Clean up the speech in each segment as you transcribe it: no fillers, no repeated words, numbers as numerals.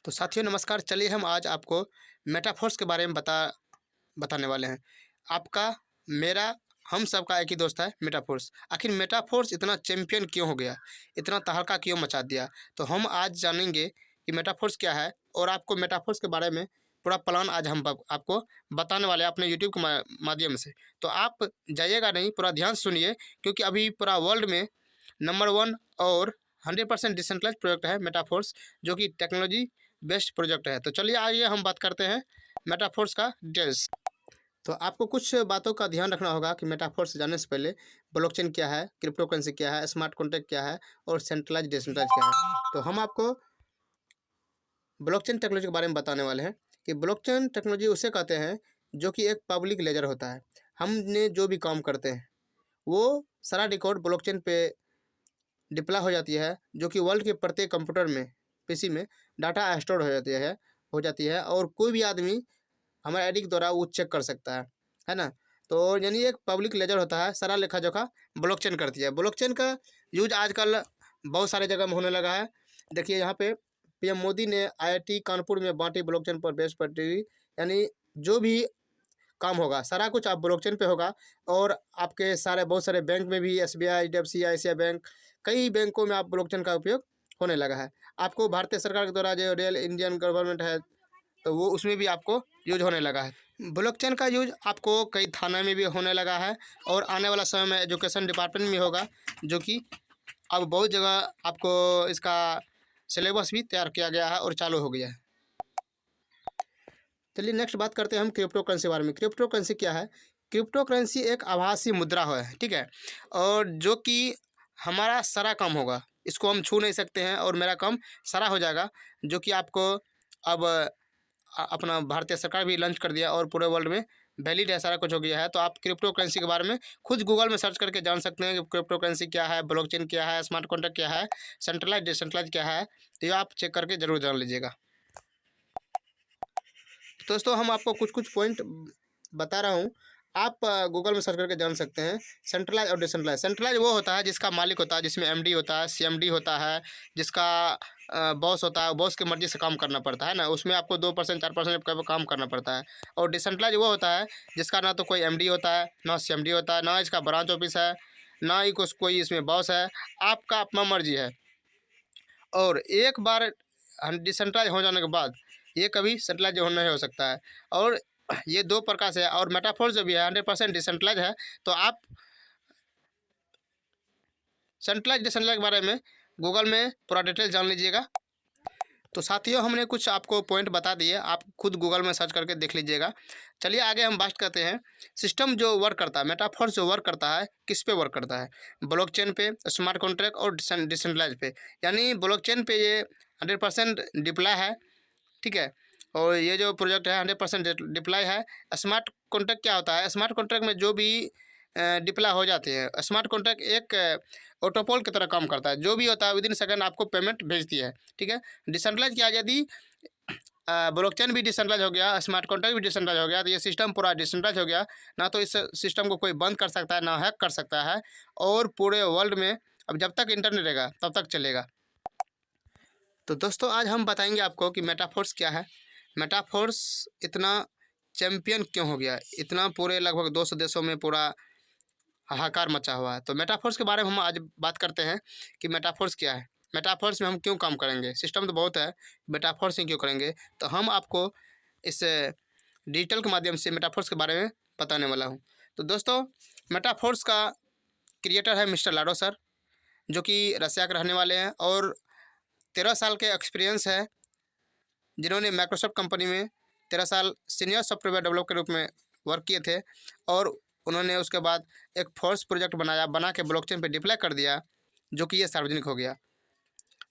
तो साथियों नमस्कार। चलिए हम आज आपको मेटाफोर्स के बारे में बताने वाले हैं। आपका, मेरा, हम सबका एक ही दोस्त है मेटाफोर्स। आखिर मेटाफोर्स इतना चैंपियन क्यों हो गया, इतना तहलका क्यों मचा दिया? तो हम आज जानेंगे कि मेटाफोर्स क्या है और आपको मेटाफोर्स के बारे में पूरा प्लान आज हम आपको बताने वाले हैं अपने यूट्यूब के माध्यम से। तो आप जाइएगा नहीं, पूरा ध्यान सुनिए, क्योंकि अभी पूरा वर्ल्ड में नंबर 1 और 100% डिसेंट्रलाइज्ड प्रोजेक्ट है मेटाफोर्स, जो कि टेक्नोलॉजी बेस्ट प्रोजेक्ट है। तो चलिए आइए हम बात करते हैं मेटाफोर्स का डिटेल्स। तो आपको कुछ बातों का ध्यान रखना होगा कि मेटाफोर्स जाने से पहले ब्लॉकचेन क्या है, क्रिप्टो करेंसी क्या है, स्मार्ट कॉन्ट्रैक्ट क्या है और सेंट्रलाइज डिसेंट्रलाइज क्या है। तो हम आपको ब्लॉकचेन टेक्नोलॉजी के बारे में बताने वाले हैं कि ब्लॉकचेन टेक्नोलॉजी उसे कहते हैं जो कि एक पब्लिक लेजर होता है। हमने जो भी काम करते हैं वो सारा रिकॉर्ड ब्लॉकचेन पे डिप्लॉय हो जाती है, जो कि वर्ल्ड के प्रत्येक कंप्यूटर में, पीसी में डाटा स्टोर हो जाती है और कोई भी आदमी हमारे आईडी के द्वारा वो चेक कर सकता है ना। तो यानी एक पब्लिक लेजर होता है, सारा लेखा जोखा ब्लॉकचेन करती है। ब्लॉकचेन का यूज आजकल बहुत सारे जगह में होने लगा है। देखिए यहाँ पे पीएम मोदी ने आईआईटी कानपुर में बांटी ब्लॉकचेन पर बेस्ड पट्टी, यानी जो भी काम होगा सारा कुछ आप ब्लॉकचेन पे होगा। और आपके सारे बहुत सारे बैंक में भी, एसबीआई, एचडीएफसी, आईसीआई बैंक, कई बैंकों में आप ब्लॉकचेन का उपयोग होने लगा है। आपको भारतीय सरकार के द्वारा जो रियल इंडियन गवर्नमेंट है, तो वो उसमें भी आपको यूज होने लगा है। ब्लॉकचेन का यूज आपको कई थाने में भी होने लगा है और आने वाला समय में एजुकेशन डिपार्टमेंट में होगा, जो कि अब बहुत जगह आपको इसका सिलेबस भी तैयार किया गया है और चालू हो गया है। चलिए नेक्स्ट बात करते हैं हम क्रिप्टो करेंसी के बारे में। क्रिप्टो करेंसी क्या है? क्रिप्टो करेंसी एक आभासी मुद्रा है, ठीक है, और जो कि हमारा सारा काम होगा, इसको हम छू नहीं सकते हैं और मेरा काम सारा हो जाएगा, जो कि आपको अब अपना भारतीय सरकार भी लॉन्च कर दिया और पूरे वर्ल्ड में वैलिड है, सारा कुछ हो गया है। तो आप क्रिप्टो करेंसी के बारे में खुद गूगल में सर्च करके जान सकते हैं कि क्रिप्टो करेंसी क्या है, ब्लॉकचेन क्या है, स्मार्ट कॉन्ट्रैक्ट क्या है, सेंट्रलाइज डिसेंट्रलाइज क्या है। तो ये आप चेक करके जरूर जान लीजिएगा। दोस्तों हम आपको कुछ कुछ पॉइंट बता रहा हूँ, आप गूगल में सर्च करके जान सकते हैं। सेंट्रलाइज और डिसेंट्रलाइज। सेंट्रलाइज वो होता है जिसका मालिक होता है, जिसमें एमडी होता है, सीएमडी होता है, जिसका बॉस होता है, बॉस की मर्जी से काम करना पड़ता है ना, उसमें आपको 2% 4% का काम करना पड़ता है। और डिसेंट्रलाइज वो होता है जिसका ना तो कोई एमडी होता है, ना सीएमडी होता है, ना इसका ब्रांच ऑफिस है, ना ही कुछ कोई इसमें बॉस है, आपका अपना मर्जी है। और एक बार डिसेंट्रलाइज हो जाने के बाद ये कभी सेंट्रलाइज नहीं हो सकता है। और ये दो प्रकार से है। और मेटाफोर्स जो भी है 100% डिसेंट्रलाइज है। तो आप सेंट्रलाइज डिसेंट्रलाइज के बारे में गूगल में पूरा डिटेल जान लीजिएगा। तो साथियों हमने कुछ आपको पॉइंट बता दिए, आप खुद गूगल में सर्च करके देख लीजिएगा। चलिए आगे हम बात करते हैं सिस्टम जो वर्क करता है, मेटाफोर्स जो वर्क करता है किस पे वर्क करता है? ब्लॉकचेन पे, स्मार्ट कॉन्ट्रैक्ट और डिसेंट्रलाइज पे। यानी ब्लॉकचेन पे ये 100% डिप्लॉय है, ठीक है, और ये जो प्रोजेक्ट है 100% डिप्लॉय है। स्मार्ट कॉन्ट्रैक्ट क्या होता है? स्मार्ट कॉन्ट्रैक्ट में जो भी डिप्लॉय हो जाते हैं, स्मार्ट कॉन्ट्रैक्ट एक ऑटोपोल की तरह काम करता है, जो भी होता है विदिन सेकंड आपको पेमेंट भेजती है, ठीक है। डिसेंट्रलाइज क्या, यदि ब्लॉकचेन भी डिसेंट्रलाइज हो गया, स्मार्ट कॉन्ट्रैक्ट भी डिसेंट्रलाइज हो गया, तो ये सिस्टम पूरा डिसेंट्रलाइज हो गया। ना तो इस सिस्टम को कोई बंद कर सकता है, ना हैक कर सकता है, और पूरे वर्ल्ड में अब जब तक इंटरनेट रहेगा तब तक चलेगा। तो दोस्तों आज हम बताएंगे आपको कि मेटाफोर्स क्या है, मेटाफोर्स इतना चैम्पियन क्यों हो गया, इतना पूरे लगभग 200 देशों में पूरा हाहाकार मचा हुआ है। तो मेटाफोर्स के बारे में हम आज बात करते हैं कि मेटाफोर्स क्या है, मेटाफोर्स में हम क्यों काम करेंगे। सिस्टम तो बहुत है, मेटाफोर्स में क्यों करेंगे, तो हम आपको इस डिजिटल के माध्यम से मेटाफोर्स के बारे में बताने वाला हूँ। तो दोस्तों मेटाफोर्स का क्रिएटर है मिस्टर लाडो सर, जो कि रसिया के रहने वाले हैं और 13 साल के एक्सपीरियंस है, जिन्होंने माइक्रोसॉफ्ट कंपनी में 13 साल सीनियर सॉफ्टवेयर डेवलपर के रूप में वर्क किए थे। और उन्होंने उसके बाद एक फोर्स प्रोजेक्ट बना के ब्लॉकचेन पे डिप्लॉय कर दिया, जो कि ये सार्वजनिक हो गया।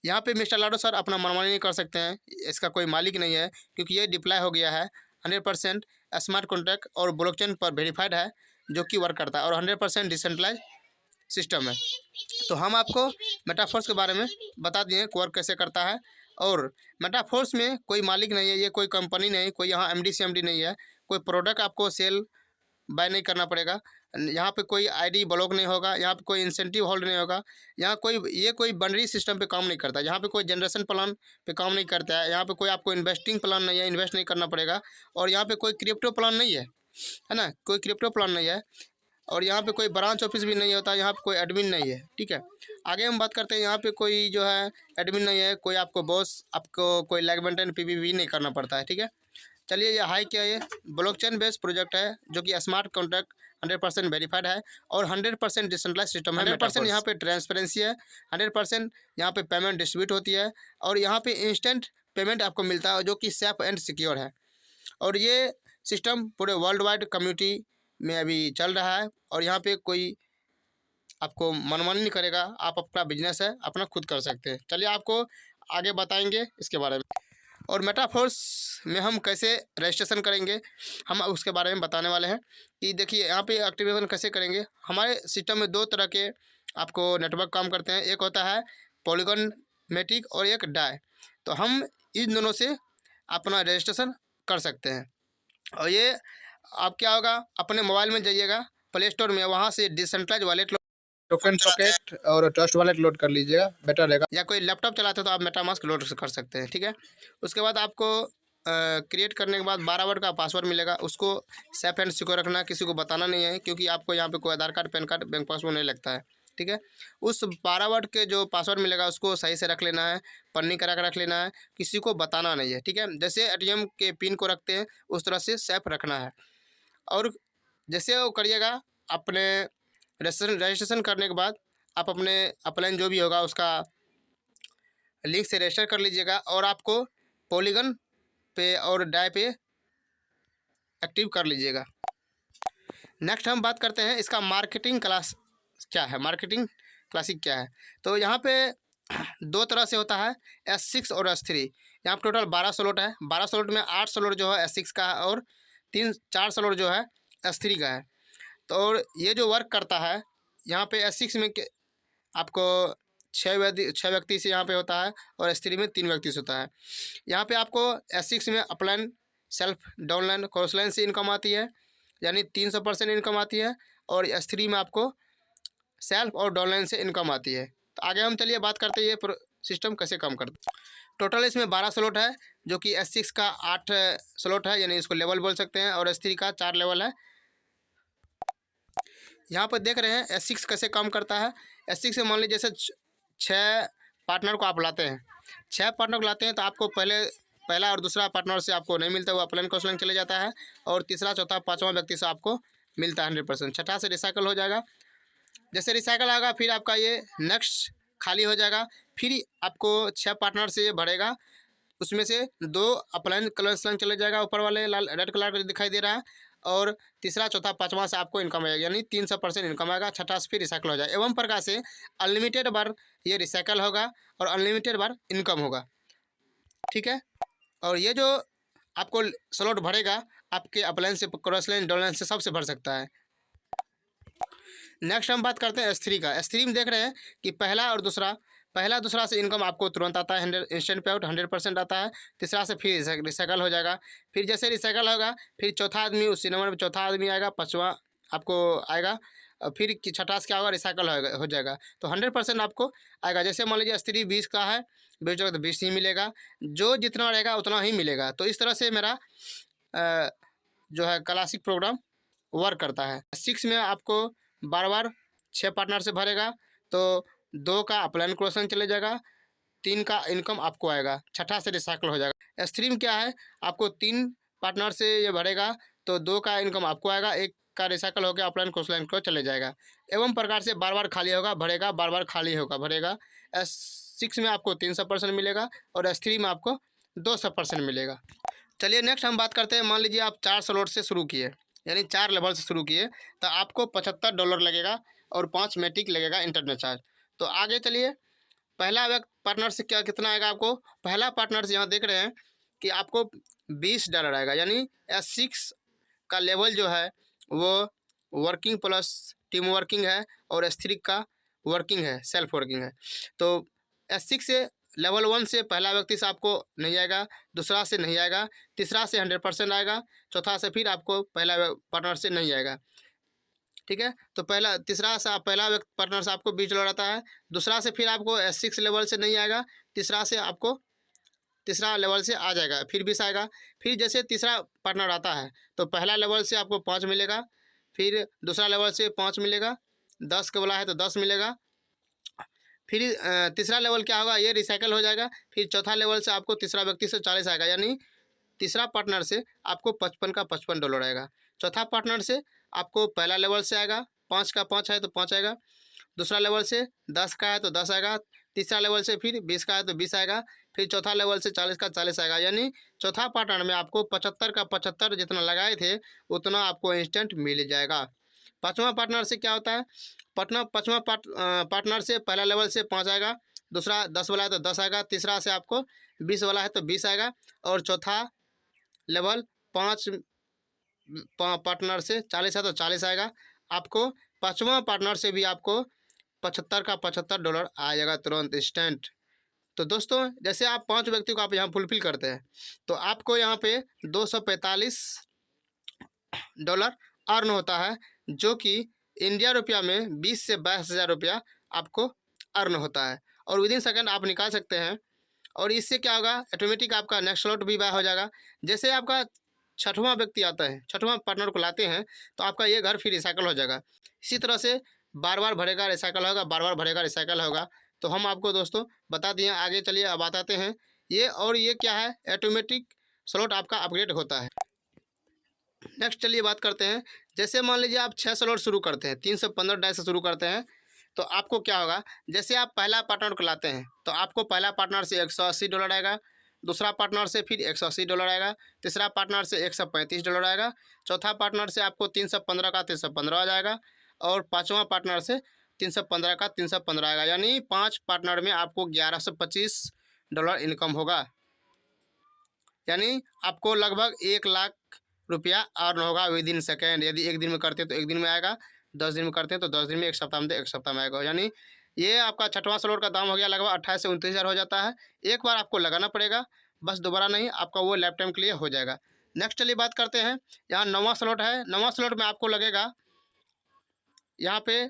यहाँ पे मिस्टर लाडो सर अपना मनमानी नहीं कर सकते हैं, इसका कोई मालिक नहीं है, क्योंकि ये डिप्लॉय हो गया है 100% स्मार्ट कॉन्ट्रैक्ट और ब्लॉकचेन पर वेरीफाइड है, जो कि वर्क करता है और 100% डिसेंट्रलाइज सिस्टम है। तो हम आपको मेटाफोर्स के बारे में बता दिए वर्क कैसे करता है। और मेटाफोर्स में कोई मालिक नहीं है, ये कोई कंपनी नहीं, कोई यहाँ एमडी सीएमडी नहीं है, कोई प्रोडक्ट आपको सेल बाय नहीं करना पड़ेगा। यहाँ पे कोई आईडी ब्लॉक नहीं होगा, यहाँ पे कोई इंसेंटिव होल्ड नहीं होगा, यहाँ कोई बनरी सिस्टम पे काम नहीं करता, यहाँ पे कोई जनरेशन प्लान पे काम नहीं करता है, यहाँ पे कोई आपको इन्वेस्टिंग प्लान नहीं है, इन्वेस्ट नहीं करना पड़ेगा, और यहाँ पे कोई क्रिप्टो प्लान नहीं है ना, कोई क्रिप्टो प्लान नहीं है, और यहाँ पे कोई ब्रांच ऑफिस भी नहीं होता, यहाँ पे कोई एडमिन नहीं है। ठीक है, आगे हम बात करते हैं। यहाँ पे कोई जो है एडमिन नहीं है, कोई आपको बॉस, आपको कोई लैग मेंटेन पीवीवी नहीं करना पड़ता है। ठीक है, चलिए ये हाई क्या है, ये ब्लॉकचेन बेस्ड प्रोजेक्ट है जो कि स्मार्ट कॉन्ट्रैक्ट 100% वेरीफाइड है और 100% डिसेंट्रलाइज सिस्टम है। 100% यहाँ पे ट्रांसपेरेंसी है, 100% यहाँ पे पेमेंट डिस्ट्रीब्यूट होती है, और यहाँ पे इंस्टेंट पेमेंट आपको मिलता है जो कि सेफ एंड सिक्योर है। और ये सिस्टम पूरे वर्ल्ड वाइड कम्युनिटी में अभी चल रहा है, और यहाँ पे कोई आपको मनमानी नहीं करेगा, आप अपना बिजनेस है अपना खुद कर सकते हैं। चलिए आपको आगे बताएंगे इसके बारे में, और मेटाफोर्स में हम कैसे रजिस्ट्रेशन करेंगे हम उसके बारे में बताने वाले हैं। कि देखिए यहाँ पे एक्टिवेशन कैसे करेंगे। हमारे सिस्टम में 2 तरह के आपको नेटवर्क काम करते हैं, एक होता है पॉलीगॉन मैटिक और एक डाई। तो हम इन दोनों से अपना रजिस्ट्रेशन कर सकते हैं। और ये आप क्या होगा, अपने मोबाइल में जाइएगा प्ले स्टोर में, वहाँ से डिसेंट्रलाइज वॉलेट, टोकन सॉकेट और ट्रस्ट वॉलेट लोड कर लीजिएगा, बेटर रहेगा। या कोई लैपटॉप चलाते हो तो आप मेटामास्क लोड कर सकते हैं। ठीक है, उसके बाद आपको क्रिएट करने के बाद 12 वर्ड का पासवर्ड मिलेगा, उसको सेफ एंड सिक्योर रखना, किसी को बताना नहीं है, क्योंकि आपको यहाँ पे कोई Aadhaar card, PAN card, bank password नहीं लगता है। ठीक है, उस 12 वर्ड के जो पासवर्ड मिलेगा उसको सही से रख लेना है, पन्नी करा कर रख लेना है, किसी को बताना नहीं है। ठीक है, जैसे एटीएम के पिन को रखते हैं उस तरह से सेफ रखना है। और जैसे वो करिएगा, अपने रजिस्ट्रेशन करने के बाद आप अपने अपलाइन जो भी होगा उसका लिंक से रजिस्टर कर लीजिएगा, और आपको पॉलीगन पे और डाई पे एक्टिव कर लीजिएगा। नेक्स्ट हम बात करते हैं इसका मार्केटिंग क्लास क्या है, मार्केटिंग क्लासिक क्या है। तो यहाँ पे 2 तरह से होता है, S6 और S3। यहाँ पर टोटल 12 स्लॉट है, 12 स्लॉट में 8 स्लॉट जो है S6 का है और 4 स्लॉट जो है S3 का है। तो और ये जो वर्क करता है यहाँ पे S6 में आपको 6 व्यक्ति से यहाँ पे होता है, और S3 में 3 व्यक्ति से होता है। यहाँ पे आपको S6 में upline, self, downline, cross line से इनकम आती है, यानी 300% इनकम आती है, और S3 में आपको सेल्फ और डाउनलाइन से इनकम आती है। तो आगे हम चलिए बात करते हैं ये सिस्टम कैसे काम करता है। टोटल इसमें 12 स्लॉट है, जो कि S6 का 8 स्लॉट है, यानी इसको लेवल बोल सकते हैं, और S3 का 4 लेवल है। यहाँ पर देख रहे हैं S6 कैसे काम करता है। S6 से मान लीजिए जैसे 6 पार्टनर को आप लाते हैं, 6 पार्टनर को लाते हैं, तो आपको पहला और दूसरा पार्टनर से आपको नहीं मिलता, वो अपलाइन क्रॉसलाइन चले जाता है, और तीसरा, चौथा, 5वां व्यक्ति से आपको मिलता है 100%। छठा से रिसाइकल हो जाएगा। जैसे रिसाइकल आएगा फिर आपका ये नेक्स्ट खाली हो जाएगा, फिर आपको 6 पार्टनर से ये भरेगा, उसमें से 2 अपलाइन क्रॉसलाइन चले जाएगा, ऊपर वाले लाल रेड कलर दिखाई दे रहा है, और तीसरा, चौथा, 5वां से आपको इनकम आएगा, यानी 300% इनकम आएगा। छठा से फिर रिसाइकल हो जाए। एवं प्रकार से अनलिमिटेड बार ये रिसाइकल होगा और अनलिमिटेड बार इनकम होगा। ठीक है, और ये जो आपको स्लॉट भरेगा आपके अपलाइन से, क्रॉस लाइन, डाउन लाइन से सबसे भर सकता है। नेक्स्ट हम बात करते हैं S3 का। S3 में देख रहे हैं कि पहला दूसरा से इनकम आपको तुरंत आता है, इंस्टेंट पे आउट 100% आता है। तीसरा से फिर रिसाइकल हो जाएगा, फिर जैसे रिसाइकल होगा फिर चौथा आदमी, उसी नंबर पर चौथा आदमी आएगा, 5वां आपको आएगा, और फिर छठा से क्या होगा, रिसाइकल हो जाएगा। तो 100% आपको आएगा। जैसे मान लीजिए S3 20 का है, 20 जगह तो 20 ही मिलेगा, जो जितना रहेगा उतना ही मिलेगा। तो इस तरह से मेरा जो है क्लासिक प्रोग्राम वर्क करता है। S6 में आपको बार 6 पार्टनर से भरेगा, तो 2 का अपलाइन क्रॉसलाइन चले जाएगा, 3 का इनकम आपको आएगा, छठा से रिसाइकल हो जाएगा। S3 में क्या है, आपको 3 पार्टनर से ये भरेगा, तो 2 का इनकम आपको आएगा, 1 का रिसाइकल होकर अपलाइन क्रॉसलाइन को चले जाएगा। एवं प्रकार से बार खाली होगा भरेगा, बार खाली होगा भरेगा। S6 में आपको 300% मिलेगा, और S3 में आपको 200% मिलेगा। चलिए नेक्स्ट हम बात करते हैं। मान लीजिए आप 4 स्लॉट से शुरू किए, यानी 4 लेवल से शुरू किए, तो आपको $75 लगेगा, और 5 मैटिक लगेगा इंटरनेट चार्ज। तो आगे चलिए, पहला पार्टनर से कितना आएगा आपको। पहला पार्टनर से यहाँ देख रहे हैं कि आपको $20 आएगा, यानी S6 का लेवल जो है वो वर्किंग प्लस टीम वर्किंग है, और S3 का वर्किंग है, सेल्फ वर्किंग है। तो S6 से लेवल 1 से पहला व्यक्ति से आपको नहीं आएगा, दूसरा से नहीं आएगा, तीसरा से 100% आएगा, चौथा से फिर आपको पहला पार्टनर से नहीं आएगा। ठीक है। तो पहला पार्टनर से आपको $20 आता है, दूसरा से फिर आपको S6 लेवल से नहीं आएगा, तीसरा लेवल से आ जाएगा, फिर 20 आएगा। फिर जैसे तीसरा पार्टनर आता है तो पहला लेवल से आपको 5 मिलेगा, फिर दूसरा लेवल से 5 मिलेगा, 10 के बोला है तो 10 मिलेगा। फिर तीसरा लेवल क्या होगा, ये रिसाइकल हो जाएगा। फिर चौथा लेवल से आपको तीसरा व्यक्ति से 40 आएगा, यानी तीसरा पार्टनर से आपको 55 का $55 आएगा। चौथा पार्टनर से आपको पहला लेवल से आएगा, 5 का 5 है तो 5 आएगा, दूसरा लेवल से 10 का है तो 10 आएगा, तीसरा लेवल से फिर 20 का है तो 20 आएगा, फिर चौथा लेवल से 40 का 40 आएगा। यानी चौथा पार्टनर में आपको 75 का 75 जितना लगाए थे उतना आपको इंस्टेंट मिल जाएगा। पाँचवा पार्टनर से क्या होता है, पाँचवा पार्टनर से पहला लेवल से 5 आएगा, दूसरा 10 वाला है तो 10 आएगा, तीसरा से आपको 20 वाला है तो 20 आएगा, और चौथा लेवल 5 पार्टनर से 40 है तो 40 आएगा। आपको पाँचवा पार्टनर से भी आपको 75 का $75 आ जाएगा तुरंत इंस्टेंट। तो दोस्तों जैसे आप 5 व्यक्ति को आप यहाँ फुलफिल करते हैं तो आपको यहाँ पे $245 अर्न होता है, जो कि इंडिया रुपया में 20 से 22,000 रुपया आपको अर्न होता है, और विदिन सेकंड आप निकाल सकते हैं। और इससे क्या होगा, ऑटोमेटिक आपका नेक्स्ट स्लॉट भी बाय हो जाएगा। जैसे आपका छठवां व्यक्ति आता है, छठवां पार्टनर को लाते हैं तो आपका ये घर फिर रिसाइकल हो जाएगा। इसी तरह से बार बार भरेगा रिसाइकल होगा, बार बार भरेगा रिसाइकल होगा। तो हम आपको दोस्तों बता दिए। आगे चलिए अब बताते हैं ये क्या है, ऑटोमेटिक स्लॉट आपका अपग्रेड होता है। नेक्स्ट चलिए बात करते हैं। जैसे मान लीजिए आप 6 स्लॉट शुरू करते हैं, 315 डाई से शुरू करते हैं, तो आपको क्या होगा, जैसे आप पहला पार्टनर को लाते हैं तो आपको पहला पार्टनर से $180 आएगा, दूसरा पार्टनर से फिर $180 आएगा, तीसरा पार्टनर से $135 आएगा, चौथा पार्टनर से आपको 315 का 315 आ जाएगा, और पाँचवा पार्टनर से 315 का 315 आएगा। यानी 5 पार्टनर में आपको $1125 इनकम होगा। यानी आपको लगभग 1 लाख रुपया अर्न होगा विदिन सेकेंड। यदि एक दिन में करते हैं तो एक दिन में आएगा, 10 दिन में करते हैं तो 10 दिन में, एक सप्ताह में तो एक सप्ताह में आएगा। यानी ये आपका छठवां स्लॉट का दाम हो गया लगभग 28 से 29 हज़ार हो जाता है। एक बार आपको लगाना पड़ेगा, बस दोबारा नहीं, आपका वो लाइफ टाइम के लिए हो जाएगा। नेक्स्ट चलिए बात करते हैं। यहाँ 9वां स्लॉट है। 9वां स्लॉट में आपको लगेगा, यहाँ पे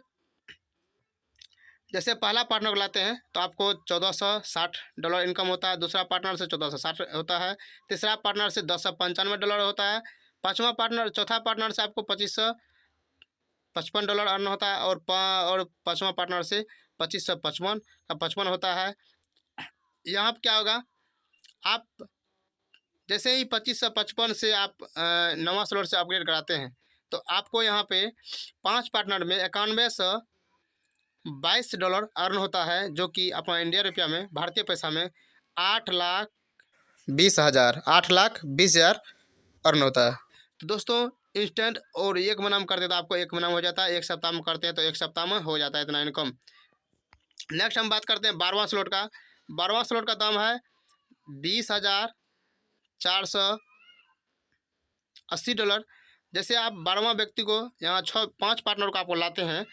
जैसे पहला पार्टनर को लाते हैं तो आपको $1460 इनकम होता है, दूसरा पार्टनर से 1460 होता है, तीसरा पार्टनर से $1095 होता है, चौथा पार्टनर से आपको $2555 अर्न होता है, और पाँचवा पार्टनर से 2555 का 55 होता है। यहाँ पर क्या होगा, आप जैसे ही 2555 से आप 9वां स्लॉट से अपग्रेड कराते हैं तो आपको यहाँ पे 5 पार्टनर में $9122 अर्न होता है, जो कि अपना इंडिया रुपया में, भारतीय पैसा में 8,20,000 अर्न होता है। तो दोस्तों इंस्टेंट, और एक महीना में करते हैं तो आपको एक महीना में हो जाता है, एक सप्ताह में करते हैं तो एक सप्ताह में हो जाता है इतना इनकम। नेक्स्ट हम बात करते हैं 12वां स्लॉट का। 12वां स्लॉट का दाम है $20,480। जैसे आप 12वां व्यक्ति को यहाँ 5 पार्टनर को आपको लाते हैं,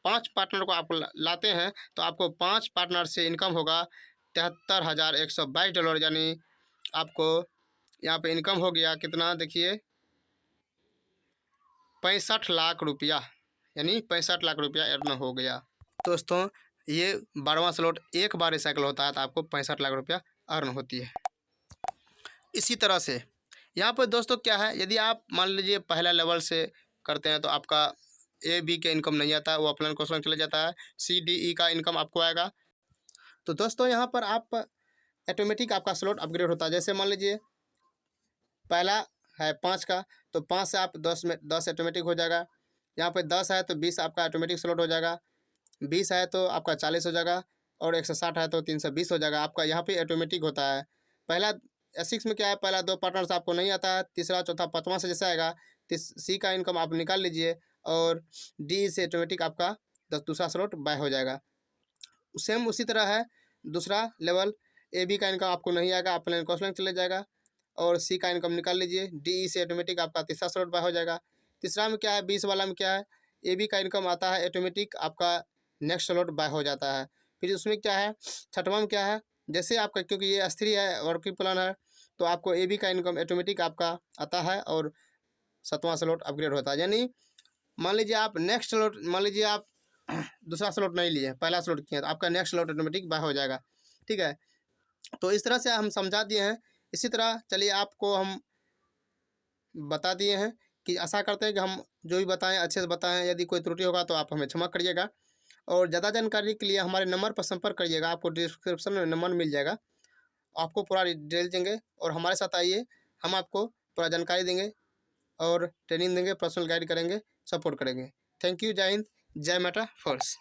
5 पार्टनर को आप लाते हैं तो आपको 5 पार्टनर से इनकम होगा $73,122। यानी आपको यहाँ पे इनकम हो गया कितना, देखिए 65 लाख रुपया, यानी 65 लाख रुपया अर्न हो गया। दोस्तों ये 12वां स्लॉट एक बार रिसाइकल होता है तो आपको 65 लाख रुपया अर्न होती है। इसी तरह से यहाँ पर दोस्तों क्या है, यदि आप मान लीजिए पहला लेवल से करते हैं तो आपका A-B के इनकम नहीं आता है, वो अपना क्वेश्चन चले जाता है, C-D-E का इनकम आपको आएगा। तो दोस्तों यहाँ पर आप ऑटोमेटिक आपका स्लॉट अपग्रेड होता है। जैसे मान लीजिए पहला है 5 का, तो 5 से आप 10 में 10 ऑटोमेटिक हो जाएगा। यहाँ पे 10 है तो 20 आपका ऑटोमेटिक स्लॉट हो जाएगा, 20 है तो आपका 40 हो जाएगा, और 160 है तो 320 हो जाएगा। आपका यहाँ पे ऑटोमेटिक होता है। पहला S6 में क्या है, पहला 2 पार्टनर्स आपको नहीं आता है, तीसरा चौथा पाँचवां से जैसे आएगा, C का इनकम आप निकाल लीजिए, और D से ऑटोमेटिक आपका दूसरा स्लॉट बाय हो जाएगा। सेम उसी तरह है, दूसरा लेवल A-B का इनकम आपको नहीं आएगा, आप प्लान कॉस्ट चले जाएगा, और C का इनकम निकाल लीजिए, D-E से ऑटोमेटिक आपका तीसरा स्लॉट बाय हो जाएगा। तीसरा में क्या है, 20 वाला में क्या है, A-B का इनकम आता है, ऑटोमेटिक आपका नेक्स्ट स्लॉट बाय हो जाता है। फिर उसमें क्या है, छठवां में क्या है, जैसे आपका, क्योंकि ये अस्थिर है वर्किंग प्लान है, तो आपको A-B का इनकम ऑटोमेटिक आपका आता है, और 7वां स्लॉट अपग्रेड होता है। यानी मान लीजिए आप नेक्स्ट स्लॉट, मान लीजिए आप दूसरा स्लॉट नहीं लिए, पहला स्लॉट किए, तो आपका नेक्स्ट स्लॉट ऑटोमेटिक बाय हो जाएगा। ठीक है, तो इस तरह से हम समझा दिए हैं। इसी तरह चलिए आपको हम बता दिए हैं कि आशा करते हैं कि हम जो भी बताएं अच्छे से बताएं। यदि कोई त्रुटि होगा तो आप हमें क्षमा करिएगा, और ज़्यादा जानकारी के लिए हमारे नंबर पर संपर्क करिएगा। आपको डिस्क्रिप्शन में नंबर मिल जाएगा, आपको पूरा डिटेल देंगे और हमारे साथ आइए, हम आपको पूरा जानकारी देंगे और ट्रेनिंग देंगे, पर्सनल गाइड करेंगे, सपोर्ट करेंगे। Thank you. जय हिंद, जय माता फोर्स।